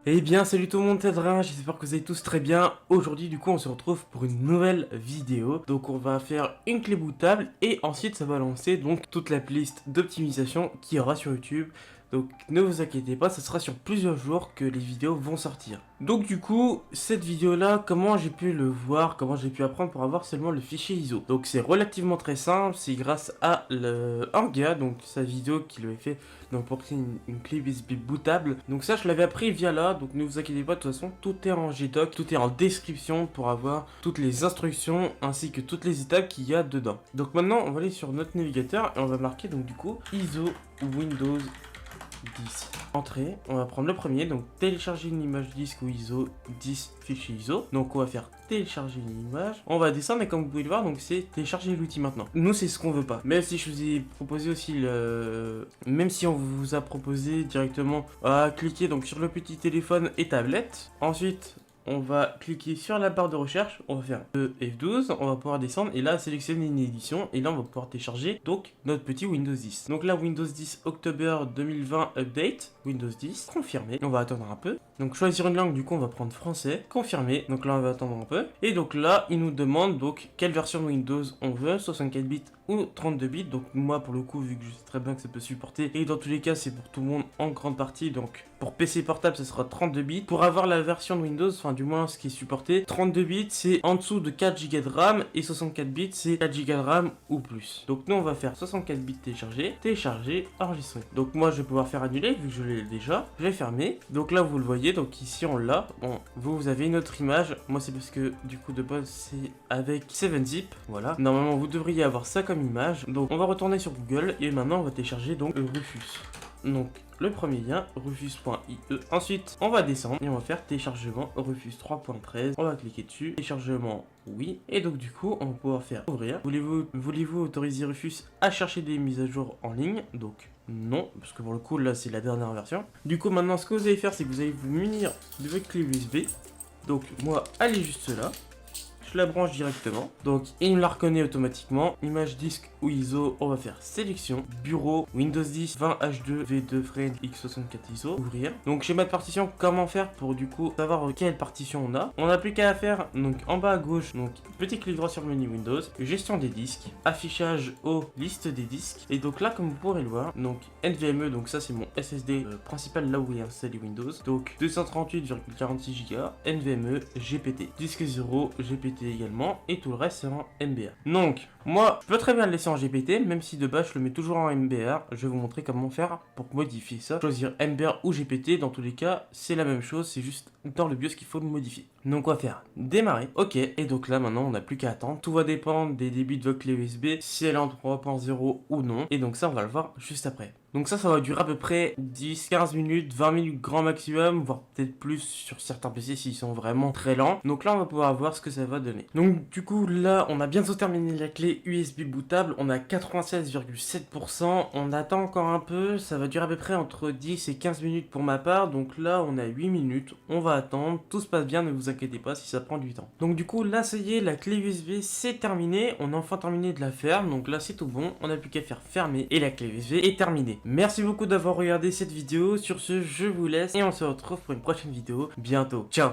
Eh bien salut tout le monde, c'est Adrien, j'espère que vous allez tous très bien. Aujourd'hui du coup on se retrouve pour une nouvelle vidéo. Donc on va faire une clé bootable et ensuite ça va lancer donc toute la playlist d'optimisation qu'il y aura sur YouTube. Donc ne vous inquiétez pas, ça sera sur plusieurs jours que les vidéos vont sortir. Donc du coup, cette vidéo là, comment j'ai pu le voir, comment j'ai pu apprendre pour avoir seulement le fichier ISO. Donc c'est relativement très simple, c'est grâce à un gars, donc sa vidéo qu'il avait fait donc pour créer une clé USB bootable. Donc ça je l'avais appris via là, donc ne vous inquiétez pas, de toute façon tout est en GDoc, tout est en description pour avoir toutes les instructions ainsi que toutes les étapes qu'il y a dedans. Donc maintenant on va aller sur notre navigateur et on va marquer donc du coup ISO Windows 10. Entrée, on va prendre le premier, donc télécharger une image disque ou ISO 10 fichier ISO. Donc on va faire télécharger une image. On va descendre et comme vous pouvez le voir, donc c'est télécharger l'outil maintenant. Nous c'est ce qu'on veut pas. Même si je vous ai proposé aussi même si on vous a proposé directement à cliquer donc sur le petit téléphone et tablette. Ensuite on va cliquer sur la barre de recherche, on va faire F12, on va pouvoir descendre et là sélectionner une édition et là on va pouvoir télécharger donc notre petit Windows 10. Donc là Windows 10 October 2020 Update, Windows 10, confirmé, on va attendre un peu. Donc choisir une langue, du coup on va prendre français, confirmé, donc là on va attendre un peu. Et donc là il nous demande donc quelle version de Windows on veut, 64 bits ou 32 bits. Donc moi pour le coup vu que je sais très bien que ça peut supporter et dans tous les cas c'est pour tout le monde en grande partie, donc pour PC portable ça sera 32 bits. Pour avoir la version de Windows, enfin du moins ce qui est supporté, 32 bits c'est en dessous de 4 Go de RAM et 64 bits c'est 4 Go de RAM ou plus. Donc nous on va faire 64 bits télécharger, enregistrer. Donc moi je vais pouvoir faire annuler vu que je l'ai déjà, je vais fermer. Donc là vous le voyez, donc ici on l'a. Bon, vous avez une autre image, moi c'est parce que du coup de base c'est avec 7-zip, voilà. Normalement vous devriez avoir ça comme image. Donc on va retourner sur Google et maintenant on va télécharger donc Rufus. Donc le premier lien, rufus.ie. Ensuite, on va descendre et on va faire téléchargement Rufus 3.13. On va cliquer dessus, téléchargement, oui. Et donc du coup, on va pouvoir faire ouvrir. Voulez-vous autoriser Rufus à chercher des mises à jour en ligne? Donc non, parce que pour le coup, là, c'est la dernière version. Du coup, maintenant, ce que vous allez faire, c'est que vous allez vous munir de votre clé USB. Donc moi, elle est juste là. Je la branche directement, donc il me la reconnaît automatiquement. Image disque ou ISO, on va faire sélection, bureau, Windows 10, 20 H2, V2 Frame, X64 ISO, ouvrir. Donc schéma de partition, comment faire pour du coup savoir quelle partition on a. On n'a plus qu'à faire, donc en bas à gauche, donc petit clic droit sur le menu Windows, gestion des disques, affichage aux liste des disques. Et donc là comme vous pourrez le voir, donc NVMe, donc ça c'est mon SSD principal là où est installé Windows. Donc 238,46 Go, NVMe, GPT, disque 0, GPT également, et tout le reste c'est en MBR. Donc moi je peux très bien le laisser en GPT, même si de base je le mets toujours en MBR. Je vais vous montrer comment faire pour modifier ça. Choisir MBR ou GPT, dans tous les cas c'est la même chose, c'est juste dans le BIOS qu'il faut le modifier. Donc on va faire démarrer, ok, et donc là maintenant on n'a plus qu'à attendre. Tout va dépendre des débits de votre clé USB, si elle est en 3.0 ou non, et donc ça on va le voir juste après. Donc ça va durer à peu près 10, 15 minutes, 20 minutes grand maximum, voire peut-être plus sur certains PC s'ils sont vraiment très lents. Donc là on va pouvoir voir ce que ça va donner. Donc du coup là on a bientôt terminé la clé USB bootable, on a 96,7%, on attend encore un peu, ça va durer à peu près entre 10 et 15 minutes pour ma part. Donc là on a 8 minutes, on va attendre, tout se passe bien, ne vous inquiétez pas si ça prend du temps. Donc du coup là ça y est, la clé USB c'est terminé, on a enfin terminé de la faire, donc là c'est tout bon, on n'a plus qu'à faire fermer et la clé USB est terminée. Merci beaucoup d'avoir regardé cette vidéo. Sur ce, je vous laisse et on se retrouve pour une prochaine vidéo bientôt. Ciao!